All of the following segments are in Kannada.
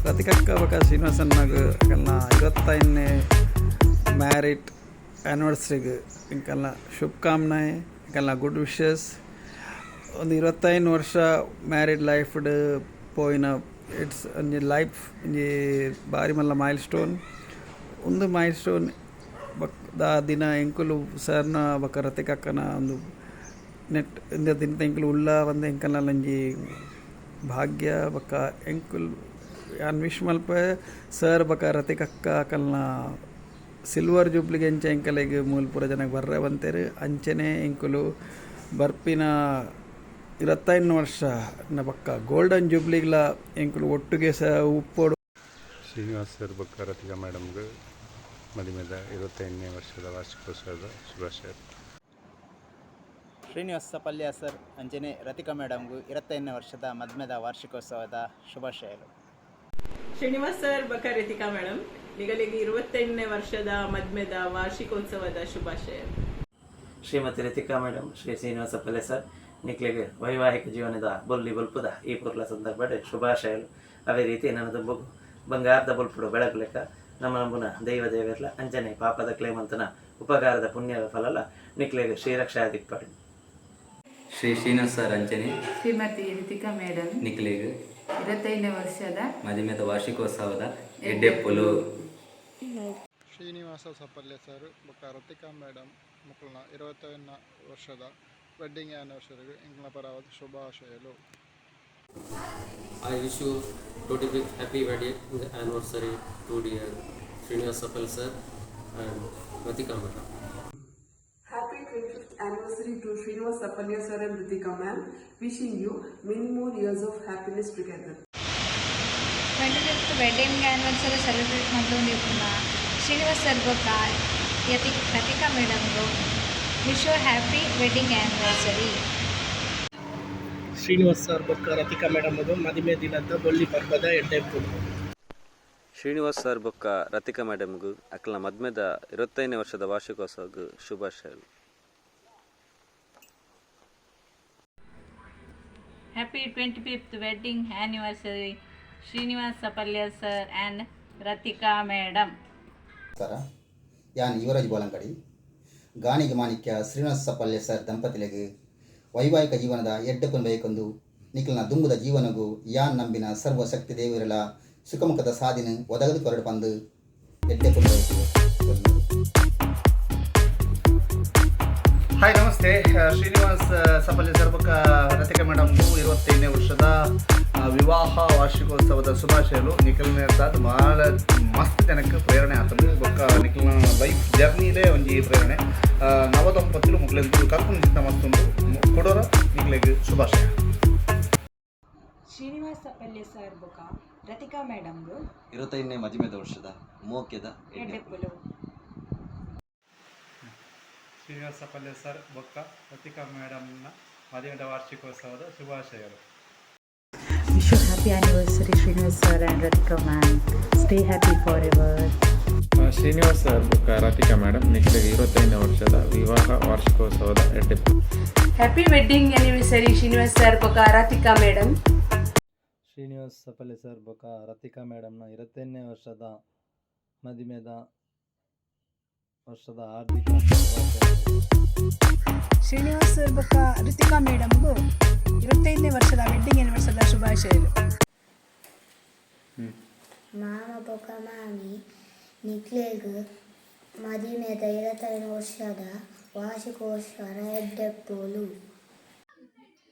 ರತಿಕಕ್ಕ ಬಕ ಶ್ರೀನಿವಾಸನ್ನಾಗ ಕಲ್ನ 25ನೇ ಮ್ಯಾರಿಡ್ ಆ್ಯನಿವರ್ಸರಿಗೆ ಇಂಕಲ್ನ ಶುಭಕಾಮನೆ ಇಂಕಲ್ನ ಗುಡ್ ವಿಶಸ್. ಒಂದು 25 ವರ್ಷ ಮ್ಯಾರಿಡ್ ಲೈಫ್ಡ್ ಪೋಯಿನ ಇಟ್ಸ್ ಒಂಜಿ ಲೈಫ್ ಒಂಜಿ ಬಾರಿ ಮಲ್ಲ ಮೈಲ್ ಸ್ಟೋನ್. ಒಂದು ಮೈಲ್ ಸ್ಟೋನ್ ದ ದಿನ ಎಂಕುಲು ಸರ್ನ ಬಕ ರತಿಕಕ್ಕನ ಒಂದು ನೆಟ್ ಇಂದ ದಿನ ಎಂಕುಲು ಉಲ್ಲ ಒಂದು ಎಂಕಲ್ನ ಒಂಜಿ ಭಾಗ್ಯ ಬಕ ಎಂಕುಲು ಯಾನ್ ವಿಶ್ ಮಲ್ಪ ಸರ್ ಬಕ ರತಿಕಕ್ಕ ಅಕಲ್ನ ಸಿಲ್ವರ್ ಜೂಬ್ಲಿಗೆ ಎಂಚ ಎಂಕಲೆಗ್ ಮೂಲು ಪೂರ ಜನಕ್ಕೆ ಬರ್ರೆ ಬಂತೇರು ಅಂಚನೆ ಎಂಕುಲು ಬರ್ಪಿನ 25 ವರ್ಷ ಬಕ್ಕ ಗೋಲ್ಡನ್ ಜೂಬ್ಲಿಗ್ಲ ಎಂಕುಲು ಒಟ್ಟಿಗೆ ಸಹ ಉಪ್ಪೋಡು. ಶ್ರೀನಿವಾಸ್ ಸರ್ ಬಕ್ಕ ರತಿಕಾ ಮೇಡಮ್ಗೆ ಮದುವೆದ 25ನೇ ವರ್ಷದ ವಾರ್ಷಿಕೋತ್ಸವದ ಶುಭಾಶಯ. ಶ್ರೀನಿವಾಸ ಪಲ್ಯ ಸರ್ ಅಂಜನೆ ರತಿಕಾ ಮೇಡಮ್ಗೂ 25ನೇ ವರ್ಷದ ಮದುವೆದ ವಾರ್ಷಿಕೋತ್ಸವದ ಶುಭಾಶಯಗಳು. ಶ್ರೀನಿವಾಸ್ ಸರ್ ಬಕ ರತಿಕಾ ಮೇಡಮ್ ನಿಗಲಿಗೆ 25ನೇ ವರ್ಷದ ಮದುವೆದ ವಾರ್ಷಿಕೋತ್ಸವದ ಶುಭಾಶಯ. ಶ್ರೀಮತಿ ರತಿಕಾ ಮೇಡಮ್ ಶ್ರೀ ಶ್ರೀನಿವಾಸ ಪಲ್ಲೆ ಸರ್ ನಿಕ್ಲೆಗೆ ವೈವಾಹಿಕ ಜೀವನದ ಬೊಲ್ಲಿ ಬಲ್ಪುದ ಈ ಪುರ್ಲ ಸಂದರ್ಭ ಶುಭಾಶಯಗಳು. ಅದೇ ರೀತಿ ನನ್ನದು ಬಂಗಾರದ ಬಲ್ಪುಡು ಬೆಳಕು ಲೆಕ್ಕ ನಮ್ಮ ನಂಬುನ ದೈವ ದೇವರ್ಲ ಅಂಜನೆ ಪಾಪದ ಕ್ಲೇಮಂತನ ಉಪಕಾರದ ಪುಣ್ಯದ ಫಲಲ ನಿಕ್ಲೆಗೆ ಶ್ರೀರಕ್ಷಾ ದಿಕ್ಪಾಡು. ಶ್ರೀ ಶ್ರೀನಿವಾಸ ಸರ್ ಅಂಜನೆ ಶ್ರೀಮತಿ ರತಿಕಾ ಮೇಡಮ್ ನಿಕ್ಲೆಗೆ 25ನೇ ವರ್ಷದ ಮದುವೆದ ವಾರ್ಷಿಕೋತ್ಸವದ ಎಡ್ಡೆಪ್ಪುಲು. ಶ್ರೀನಿವಾಸ ಸಪಲ್ಯ ಸರ್ ಬೊಕ್ಕ ರತಿಕಾ ಮೇಡಮ್ ಮಕ್ಕಳನ್ನ 25ನೇ ವರ್ಷದ ವೆಡ್ಡಿಂಗ್ ಆ್ಯನಿವರ್ಸರಿಗೆ ಇಂಗ್ಲ ಪರವಾದ ಶುಭಾಶಯಗಳು. I wish you 25th happy wedding anniversary to dear Srinivas Sapal sir and Ratika madam. Happy 25th anniversary to Srinivas Sapalya sir and Ratika ma'am. Wishing you many more years of happiness together. 25th wedding anniversary celebrate ಮಾಡ್ಕೊಂಡಿರ್ತೀನ ಶ್ರೀನಿವಾಸ್ ಸರ್ ಬೊಕ್ಕ ರತಿಕಾ ಮೇಡಮ್ಗೂ wish you happy wedding anniversary. Srinivas sir ಬೊಕ್ಕ ರತಿಕಾ ಮೇಡಮ್ ಮದುವೆ ದಿನದ ಬೊಲ್ಲಿ ಪರ್ವದ ಎಡ್ಡೆಪ್ಪುಡು. ಶ್ರೀನಿವಾಸ್ ಸರ್ ಬೊಕ್ಕ ರತಿಕಾ ಮೇಡಮ್ಗೂ ಅಕ್ಲ ಮದ್ಮೆದ 25ನೇ ವರ್ಷದ ವಾರ್ಷಿಕೋತ್ಸವಗೂ ಶುಭಾಶಯಗಳು. Happy 25th wedding anniversary Srinivas Sapalya sir and Ratika madam. ಯಾನ್ ಯುವರಾಜ್ ಬೋಲಂಕಡಿ ಗಾಣಿಗೆ ಮಾಣಿಕ್ಯ ಶ್ರೀನಿವಾಸ ಸಪಲ್ಯ ಸರ್ ದಂಪತಿಗಳಿಗೆ ವೈವಾಹಿಕ ಜೀವನದ ಎಡ್ಡೆಪ್ಪನ್ನು ಬಯಕೊಂದು ನಿಖಲ್ನ ದುಂಬುದ ಜೀವನಗೂ ಯಾನ್ ನಂಬಿನ ಸರ್ವಶಕ್ತಿ ದೇವರೆಲ್ಲ ಸುಖಮುಖದ ಸಾಧಿನ ಒದಗದು ಕೊರಡು ಬಂದು ಎಡ್ಡೆಪ್ಪನ್ನು ಬಯಕು. ಹಾಯ್ ನಮಸ್ತೆ. ಶ್ರೀನಿವಾಸ್ ಸಪಲ್ಯ ಸರ್ ಬೊಕ್ಕ ರತಿಕಾ ಮೇಡಮ್ಗೂ 25ನೇ ವರ್ಷದ ವಿವಾಹ ವಾರ್ಷಿಕೋತ್ಸವದ ಶುಭಾಶಯಗಳು. ನಿಖಲ್ನ ಸಾತ್ ಭಾಳ ಮಸ್ತ್ ಜನಕ್ಕೆ ಪ್ರೇರಣೆ ಆಗ್ತದೆ ಬೊಕ್ಕ ನಿಖಲ್ನ ಲೈಫ್ ಜರ್ನಿಲೇ ಒಂಜಿ ಪ್ರೇರಣೆ ನವದಂಪತಿಲು ಮುಗ್ಲೆಂದು ಕಲ್ಪನೆ ಚಿಂತ ಮತ್ತೊಂದು ಕೊಡೋರ ನಿಖಲೆಗೆ ಶುಭಾಶಯ. ಶ್ರೀನಿವಾಸ ಪಲ್ಯ ಸರ್ ಬೊಕ್ಕ ರತಿಕಾ ಮೇಡಮ್ಗೂ 25ನೇ ಮದುವೆದ ವರ್ಷದ ಮೋಕ್ಯದ ಎಡ್ಡೆಪ್ಪುಲು. ಶ್ರೀನಿವಾಸ ಪಲ್ಯ ಸರ್ ಬೊಕ್ಕ ರತಿಕಾ ಮೇಡಮ್ನ ಮದುವೆದ ವಾರ್ಷಿಕೋತ್ಸವದ ಶುಭಾಶಯಗಳು. Wish you happy anniversary Srinivas sir and Ratika ma'am. Stay happy forever. Srinivas sir ಬೊಕ್ಕ ರತಿಕಾ ಮೇಡಮ್ ನಿಕ್ಲೆಗೆ 25ನೇ ವರ್ಷದ ವಿವಾಹ ವಾರ್ಷಿಕೋತ್ಸವದ ಎಡ್ಡೆಪ್ಪು. Happy wedding anniversary Srinivas sir ಬೊಕ್ಕ ರತಿಕಾ ಮೇಡಮ್. ಶ್ರೀನಿವಾಸ್ ಸಪಲ್ಯ ಸರ್ ಬೊಕ್ಕ ರತಿಕಾ ಮೇಡಮ್ನ 25ನೇ ವರ್ಷದ ಮದುವೆದ ವರ್ಷದ ಹಾರ್ದಿಕ ಶ್ರೀನಿವಾಸ್ ಸರ್ ಬೊಕ್ಕ ರತಿಕಾ ಮೇಡಮ್ಗೂ 25ನೇ ವರ್ಷದ ವೆಡ್ಡಿಂಗ್ ಆ್ಯನಿವರ್ಸರಿದ ಶುಭಾಶಯಗಳು. ಮಾಮ ಬೊಕ್ಕ ಮಾಮಿ ನಿಕ್ಲೆಗ್ ಮದುವೆದ 25ನೇ ವರ್ಷದ ವಾರ್ಷಿಕೋತ್ಸವದ ಎಡ್ಡೆಪ್ಪುಲು.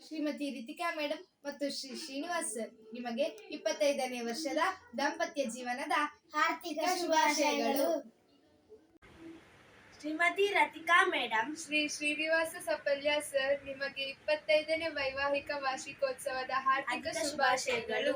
ಶ್ರೀಮತಿ ರತಿಕಾ ಮೇಡಮ್ ಮತ್ತು ಶ್ರೀ ಶ್ರೀನಿವಾಸ್ ಸರ್ ನಿಮಗೆ 25ನೇ ವರ್ಷದ ದಾಂಪತ್ಯ ಜೀವನದ ಹಾರ್ದಿಕ ಶುಭಾಶಯಗಳು. ಶ್ರೀಮತಿ ರತಿಕಾ ಮೇಡಮ್ ಶ್ರೀ ಶ್ರೀನಿವಾಸ ಸಪಲ್ಯ ಸರ್ ನಿಮಗೆ 25ನೇ ವೈವಾಹಿಕ ವಾರ್ಷಿಕೋತ್ಸವದ ಹಾರ್ದಿಕ ಶುಭಾಶಯಗಳು.